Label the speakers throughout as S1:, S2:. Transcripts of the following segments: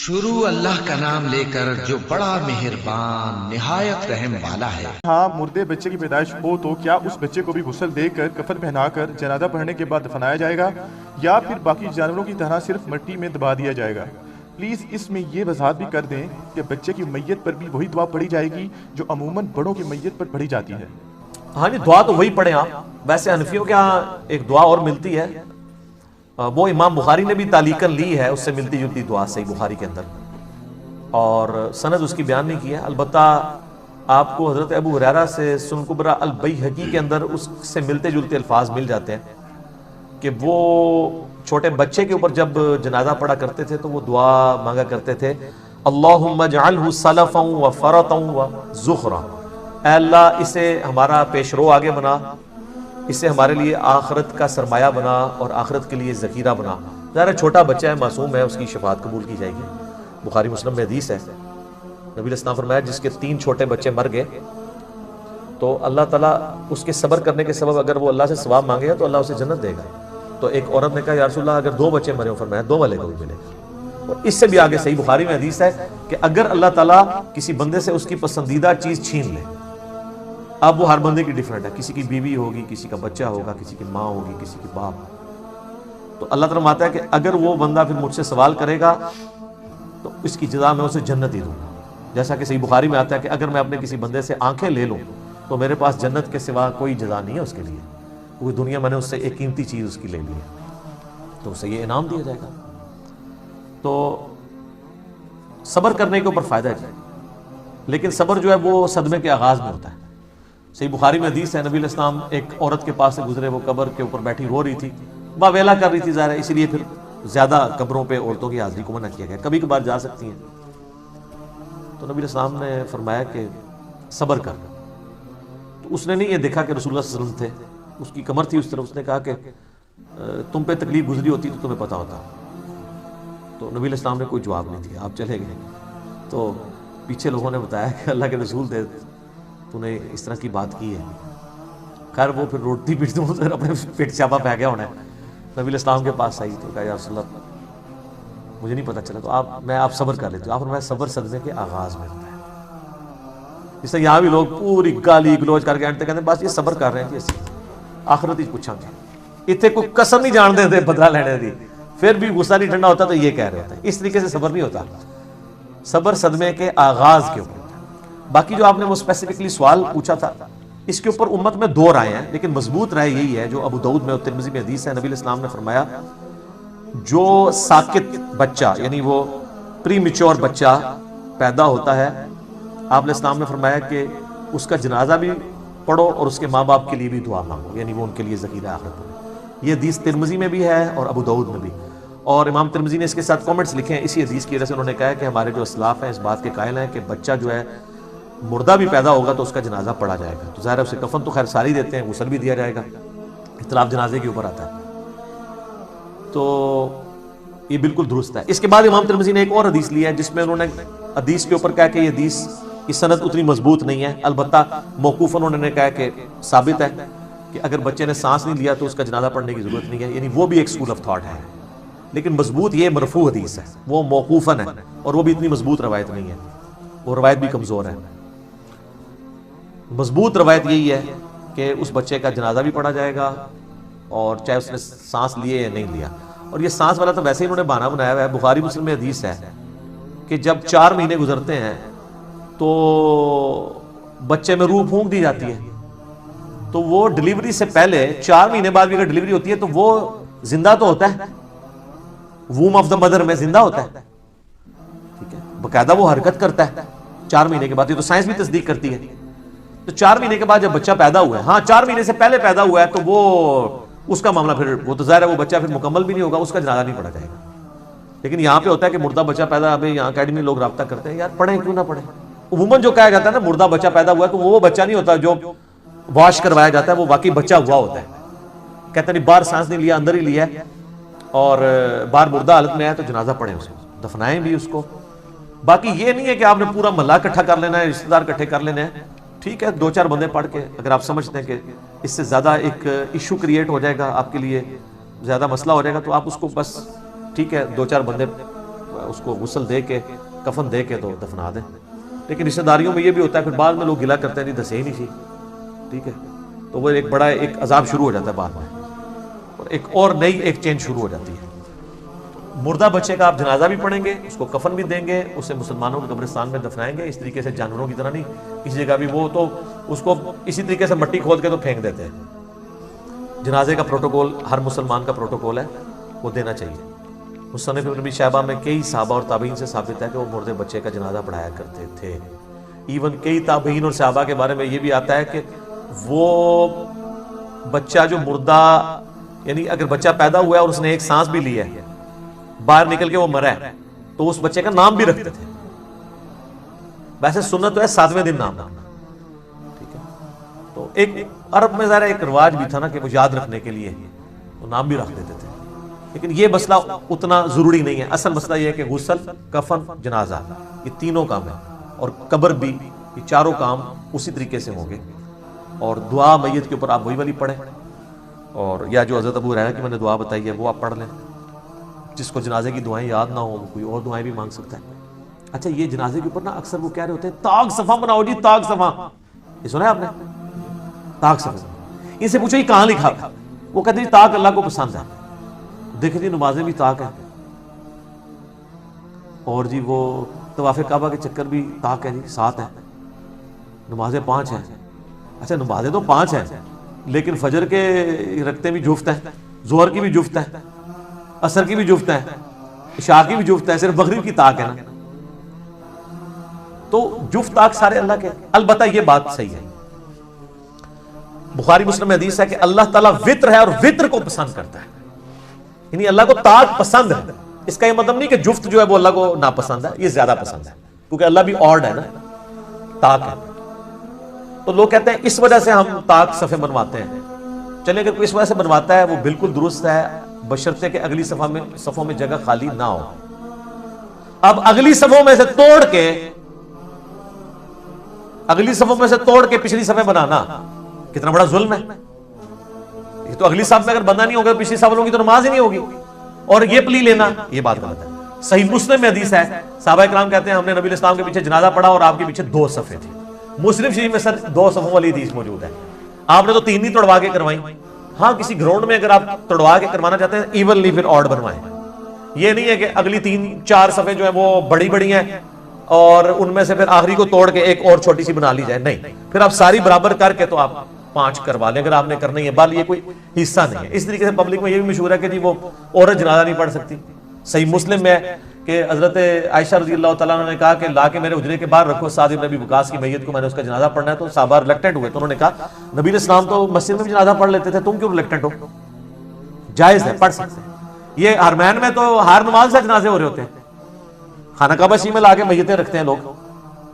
S1: शुरू अल्लाह का नाम लेकर जो बड़ा मेहरबान निहायत रहम वाला है।
S2: हाँ, मुर्दे बच्चे की पैदाइश हो तो क्या उस बच्चे को भी गुस्ल देकर कफन पहनाकर जनाजा पढ़ने के बाद दफनाया जाएगा या फिर बाकी जानवरों की तरह सिर्फ मिट्टी में दबा दिया जाएगा? प्लीज़ इसमें ये वजाहत भी कर दें कि बच्चे की मैयत पर भी वही दुआ पढ़ी जाएगी जो अमूमन बड़ों की मैयत पर पढ़ी जाती है।
S3: हाँ जी, दुआ तो वही पढ़े आप। वैसे हनफियों के यहाँ एक दुआ और मिलती है, वो इमाम बुखारी ने भी तालीकन ली है, उससे मिलती जुलती दुआ सही बुखारी के अंदर, और सनद उसकी बयान नहीं की है। अलबत्ता आपको हज़रत अबू हुरैरा से सुनन कुबरा अल बैहक़ी के अंदर उससे मिलते जुलते अल्फाज मिल जाते हैं कि वो छोटे बच्चे के ऊपर जब जनाजा पढ़ा करते थे तो वो दुआ मांगा करते थे, अल्लाहुम्मा जअलहु सलफ़न व फ़रतन व ज़ुख़रा, ऐ अल्लाह इसे हमारा पेशरो आगे बना, इसे हमारे लिए आखिरत का सरमाया बना और आखिरत के लिए ज़खीरा बना। ज़रा छोटा बच्चा है, मासूम है, उसकी शफाअत कबूल की जाएगी। बुखारी मुस्लिम में हदीस है, नबी अलैहिस्सलाम फरमाया जिसके 3 छोटे बच्चे मर गए तो अल्लाह ताला उसके सब्र करने के सबब अगर वो अल्लाह से सवाब मांगेगा तो अल्लाह उसे जन्नत देगा। तो एक औरत ने कहा, या रसूलल्लाह अगर 2 बच्चे मरे हो, फरमाया 2 वाले को भी मिलेगा। और इससे भी आगे सही बुखारी में हदीस है कि अगर अल्लाह ताला किसी बंदे से उसकी पसंदीदा चीज़ छीन ले, अब वो हर बंदे की डिफरेंट है, किसी की बीवी होगी, किसी का बच्चा होगा, किसी की माँ होगी, किसी की बाप, तो अल्लाह ताला मानता है कि अगर वो बंदा फिर मुझसे सवाल करेगा तो इसकी जज़ा मैं उसे जन्नत ही दूंगा। जैसा कि सही बुखारी में आता है कि अगर मैं अपने किसी बंदे से आंखें ले लूँ तो मेरे पास जन्नत के सिवा कोई जज़ा नहीं है उसके लिए, क्योंकि दुनिया मैंने उससे एक कीमती चीज़ उसकी ले ली है, तो उसे ये इनाम दिया जाएगा। तो सब्र करने के ऊपर फ़ायदा है, लेकिन सब्र जो है वो सदमे के आगाज़ में होता है। सही बुखारी में हदीस है, नबी अलैहिस्सलाम एक औरत के पास से गुजरे, वो कब्र के ऊपर बैठी रो रही थी, वावेला कर रही थी ज़ाहिर है, इसीलिए फिर ज़्यादा कब्रों पे औरतों की हाज़िरी को मना किया गया, कभी कभार जा सकती हैं। तो नबी अलैहिस्सलाम ने फरमाया कि सब्र कर। तो उसने नहीं ये देखा कि रसूलुल्लाह सल्लल्लाहु अलैहि वसल्लम थे, उसकी कमर थी उस तरफ, उसने कहा कि तुम पे तकलीफ गुजरी होती तो तुम्हें पता होता। तो नबी अलैहिस्सलाम ने कोई जवाब नहीं दिया, आप चले गए। तो पीछे लोगों ने बताया कि अल्लाह के रसूल थे, तूने इस तरह की बात की है। खैर वो फिर रोटी पीट दूँ तो अपने पेट चापा पै गया होना है। नबी अलैहिस्सलाम के पास आई तो कहा, या रसूलल्लाह मुझे नहीं पता चला, तो मैं आप सब्र कर लेते हो। आप मैं सब्र सदमे के आगाज़ में होता है। इससे यहाँ भी लोग पूरी गाली गलोच करके एंड तक कहते बस ये सब्र कर रहे हैं जी, आखिरत ही पूछांगे, इतने कोई कसम नहीं जानते थे बदला लेने की, फिर भी गुस्सा नहीं ठंडा होता तो ये कह रहे होते हैं। इस तरीके से सब्र नहीं होता, सब्र सदमे के आगाज़ के ऊपर। बाकी जो आपने वो स्पेसिफिकली सवाल पूछा था, इसके ऊपर उम्मत में 2 राय हैं, लेकिन मजबूत राय यही है जो अबू दाऊद में और तिरमिज़ी में हदीस है। नबी अलैहिस्सलाम ने फरमाया जो साकित बच्चा यानी वो प्री मैच्योर बच्चा पैदा होता है, आप अलैहिस्सलाम ने फरमाया कि उसका जनाजा भी पढ़ो और उसके माँ बाप के लिए भी दुआ मांगो, यानी वो उनके लिए ज़खीरा आखिरत हो। ये हदीस तिरमिज़ी में भी है और अबू दाऊद में भी, और इमाम तिरमिज़ी ने इसके साथ कमेंट्स लिखे हैं इसी हदीस की वजह से। उन्होंने कहा है कि हमारे जो असलाफ हैं इस बात के कायल हैं कि बच्चा जो है मुर्दा भी पैदा होगा तो उसका जनाजा पढ़ा जाएगा। तो ज़ाहिर है उसे कफन तो खैर सारी देते हैं, गुस्ल भी दिया जाएगा, इख्तिलाफ जनाजे के ऊपर आता है, तो ये बिल्कुल दुरुस्त है। इसके बाद इमाम तिरमिज़ी ने एक और हदीस लिया है जिसमें उन्होंने हदीस के ऊपर कहा कि ये हदीस की सनद उतनी मजबूत नहीं है, अलबत्ता मौकूफ़न उन्होंने कहा कि साबित है कि अगर बच्चे ने सांस नहीं लिया तो उसका जनाजा पढ़ने की ज़रूरत नहीं है, यानी वो भी एक स्कूल ऑफ थॉट है। लेकिन मजबूत ये मरफू हदीस है, वो मौकूफ़न है और वो भी इतनी मजबूत रवायत नहीं है, वो रवायत भी कमज़ोर है। मजबूत रवायत यही है कि उस बच्चे का जनाजा भी पढ़ा जाएगा और चाहे उसने सांस लिए या नहीं लिया। और ये सांस वाला तो वैसे ही उन्होंने बहाना बनाया हुआ है। बुखारी मुस्लिम में हदीस है कि जब 4 महीने गुजरते हैं तो बच्चे में रूह फूंक दी जाती है, तो वो डिलीवरी से पहले 4 महीने बाद भी अगर डिलीवरी होती है तो वो जिंदा तो होता है, वूम ऑफ द मदर में जिंदा होता है, ठीक है, बाकायदा वो हरकत करता है 4 महीने के बाद, ये तो साइंस भी तस्दीक करती है। तो 4 महीने के बाद जब बच्चा पैदा हुआ है, हाँ 4 महीने से पहले पैदा हुआ है, तो वो उसका मामला फिर वो तो ज़ाहिर है वो बच्चा फिर मुकम्मल भी नहीं होगा, उसका जनाजा नहीं पढ़ा जाएगा। लेकिन यहाँ पे होता है कि मुर्दा बच्चा पैदा, अभी यहाँ अकेडमी लोग रब्ता करते हैं, यार पढ़ें क्यों ना पढ़ें। उमूमन जो कहा जाता है ना मुर्दा बच्चा पैदा हुआ है, तो वो बच्चा नहीं होता जो वॉश करवाया जाता है, वो वाकई बच्चा हुआ होता है। कहते नहीं बाहर सांस नहीं लिया, अंदर ही लिया है, और बाहर मुर्दा हालत में आया तो जनाजा पढ़ें, उसको दफनाएं भी उसको। बाकी ये नहीं है कि आपने पूरा महल्ला इकट्ठा कर लेना है, रिश्तेदार इकट्ठे कर लेने हैं, ठीक है 2-4 बंदे पढ़ के, अगर आप समझते हैं कि इससे ज़्यादा एक इशू क्रिएट हो जाएगा, आपके लिए ज़्यादा मसला हो जाएगा, तो आप उसको बस ठीक है 2-4 बंदे اس کو غسل دے کے کفن دے کے تو دفنا دیں. لیکن رشتہ داریوں میں یہ بھی ہوتا ہے پھر بعد میں لوگ گلا کرتے ہیں نہیں دسے ہی نہیں سی, ٹھیک ہے, تو وہ ایک بڑا ایک عذاب شروع ہو جاتا ہے بعد میں, اور ایک اور نئی ایک چین شروع ہو جاتی ہے. مردہ بچے کا آپ جنازہ بھی پڑھیں گے, اس کو کفن بھی دیں گے, اسے مسلمانوں کے قبرستان میں دفنائیں گے. اس طریقے سے جانوروں کی طرح نہیں کسی جگہ بھی, وہ تو اس کو اسی طریقے سے مٹی کھود کے تو پھینک دیتے ہیں. جنازے کا پروٹوکول ہر مسلمان کا پروٹوکول ہے, وہ دینا چاہیے. مصنف ابن ابی شیبہ میں کئی صحابہ اور تابعین سے ثابت ہے کہ وہ مردے بچے کا جنازہ پڑھایا کرتے تھے. ایون کئی تابعین اور صحابہ کے بارے میں یہ بھی آتا ہے کہ وہ بچہ جو مردہ, یعنی اگر بچہ پیدا ہوا ہے اور اس نے ایک سانس بھی لی ہے, باہر نکل کے وہ مرا ہے, تو اس بچے کا نام بھی رکھتے تھے. ویسے سنت تو ہے 7ویں دن نام رکھنا, ٹھیک ہے. تو ایک عرب میں ذرا ایک رواج بھی تھا نا کہ وہ یاد رکھنے کے لیے وہ نام بھی رکھ دیتے تھے. لیکن یہ مسئلہ اتنا ضروری نہیں ہے. اصل مسئلہ یہ ہے کہ غسل, کفن, جنازہ یہ تینوں کام ہیں, اور قبر بھی, یہ چاروں کام اسی طریقے سے ہوں گے. اور دعا میت کے اوپر آپ وہی والی پڑھیں, اور یا جو حضرت ابو ہریرہ کی میں نے دعا بتائی ہے وہ آپ پڑھ لیں. جس کو جنازے کی دعائیں یاد نہ ہو وہ کوئی اور دعائیں بھی مانگ سکتا ہے. اچھا, یہ جنازے کے اوپر نا اکثر وہ کہہ رہے ہوتے ہیں طاق صفا بناؤ جی, طاق صفا, یہ سنا ہے آپ نے؟ طاق صفا, ان سے پوچھو یہ کہاں لکھا؟ وہ کہتے ہیں طاق اللہ کو پسند ہے. دیکھیں جی نمازیں بھی طاق ہیں, اور جی وہ طواف کعبہ کے چکر بھی طاق ہے جی, 7 ہیں, نمازیں 5 ہیں. اچھا نمازیں تو 5 ہیں, لیکن فجر کے رکھتے بھی جفت ہیں, ظہر کی بھی جفت ہے, عصر کی بھی جفت ہے, عشاء کی بھی جفت ہے, صرف مغرب کی طاق ہے نا. تو جفت طاق سارے اللہ کے. البتہ یہ بات صحیح ہے, بخاری مسلم میں حدیث ہے کہ اللہ تعالیٰ وطر ہے اور وطر کو پسند کرتا ہے. یعنی اللہ کو طاق پسند ہے. اس کا یہ مطلب نہیں کہ جفت جو ہے وہ اللہ کو ناپسند ہے, یہ زیادہ پسند ہے, کیونکہ اللہ بھی آڈ ہے نا, طاق ہے. تو لوگ کہتے ہیں اس وجہ سے ہم طاق صفے بنواتے ہیں. چلیں اگر کوئی اس وجہ سے بنواتا ہے وہ بالکل درست ہے, بشرطے کہ اگلی صفوں میں جگہ خالی نہ ہو. اب اگلی صفوں میں سے توڑ کے پچھلی صفیں بنانا کتنا بڑا ظلم ہے. یہ تو اگلی صف میں اگر بندہ نہیں ہوگا پچھلی صف والوں کی تو نماز ہی نہیں ہوگی, اور یہ پلی لینا یہ بات غلط ہے. صحیح مسلم میں حدیث ہے, صحابہ کرام کہتے ہیں ہم نے نبی علیہ السلام کے پیچھے جنازہ پڑھا اور آپ کے پیچھے 2 صفیں تھیں. مسلم شریف میں سر 2 صفوں والی حدیث موجود ہے. آپ نے تو 3 ہی توڑوا کے کروائی. ہاں کسی گراؤنڈ میں اگر آپ توڑوا کے کروانا چاہتے ہیں ایونلی پھر آڈ بنوائیں. یہ نہیں ہے کہ اگلی 3-4 صفیں جو ہیں وہ بڑی بڑی ہیں اور ان میں سے پھر آخری کو توڑ کے ایک اور چھوٹی سی بنا لی جائے. نہیں, پھر آپ ساری برابر کر کے تو آپ 5 کروا لیں اگر آپ نے کرنا ہی ہے. بال یہ کوئی حصہ نہیں ہے. اس طریقے سے پبلک میں یہ بھی مشہور ہے کہ جی وہ عورت جنازہ نہیں پڑھ سکتی. صحیح مسلم میں کہ حضرت عائشہ رضی اللہ تعالیٰ عنہ نے کہا کہ لا کے میرے حجرے کے باہر رکھو سعد بن ابی وقاص کی میت کو, میں نے اس کا جنازہ پڑھنا ہے. تو صحابہ ریلیکٹنٹ ہوئے, تو انہوں نے کہا نبی علیہ السلام تو مسجد میں بھی جنازہ پڑھ لیتے تھے, تم کیوں ریلیکٹنٹ ہو؟ جائز ہے, پڑھ سکتے ہیں. یہ حرمین میں تو ہر نماز سے جنازے ہو رہے ہوتے ہیں. خانہ کعبہ شریف میں لا کے میتیں رکھتے ہیں لوگ.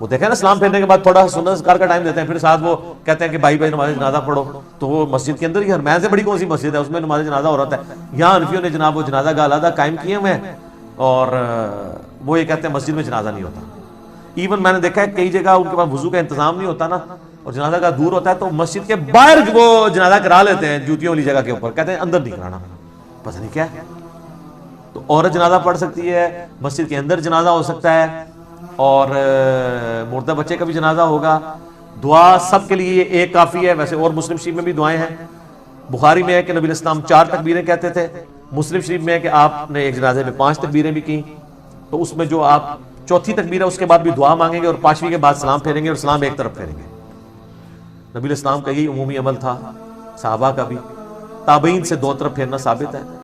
S3: وہ دیکھیں نا اسلام پھیرنے کے بعد تھوڑا سنت اذکار کا ٹائم دیتے ہیں, پھر ساتھ وہ کہتے ہیں کہ بھائی نماز جنازہ پڑھو. تو وہ مسجد کے اندر ہی حرمین سے بڑی کون سی مسجد ہے اس میں نماز جنازہ ہو رہا ہے. یہاں حنفیوں نے جناب وہ جنازہ گاہ علیحدہ قائم کیے ہوئے ہیں, اور وہ یہ کہتے ہیں مسجد میں جنازہ نہیں ہوتا. ایون میں نے دیکھا ہے کئی جگہ ان کے پاس وضو کا انتظام نہیں ہوتا نا, اور جنازہ گاہ دور ہوتا ہے, تو مسجد کے باہر وہ جنازہ کرا لیتے ہیں جوتیوں والی جگہ کے اوپر, کہتے ہیں اندر نہیں کرانا, پتہ نہیں کیا ہے. تو عورت جنازہ پڑھ سکتی ہے, مسجد کے اندر جنازہ ہو سکتا ہے, اور مردہ بچے کا بھی جنازہ ہوگا. دعا سب کے لیے ایک کافی ہے. ویسے اور مسلم شریف میں بھی دعائیں ہیں. بخاری میں ہے کہ نبی علیہ السلام 4 تکبیریں کہتے تھے. مسلم شریف میں ہے کہ آپ نے ایک جنازے میں 5 تکبیریں بھی کی. تو اس میں جو آپ چوتھی تکبیر ہے اس کے بعد بھی دعا مانگیں گے, اور 5ویں کے بعد سلام پھیریں گے, اور سلام ایک طرف پھیریں گے. نبی علیہ السلام کا یہی عمومی عمل تھا, صحابہ کا بھی. تابعین سے 2 طرف پھیرنا ثابت ہے.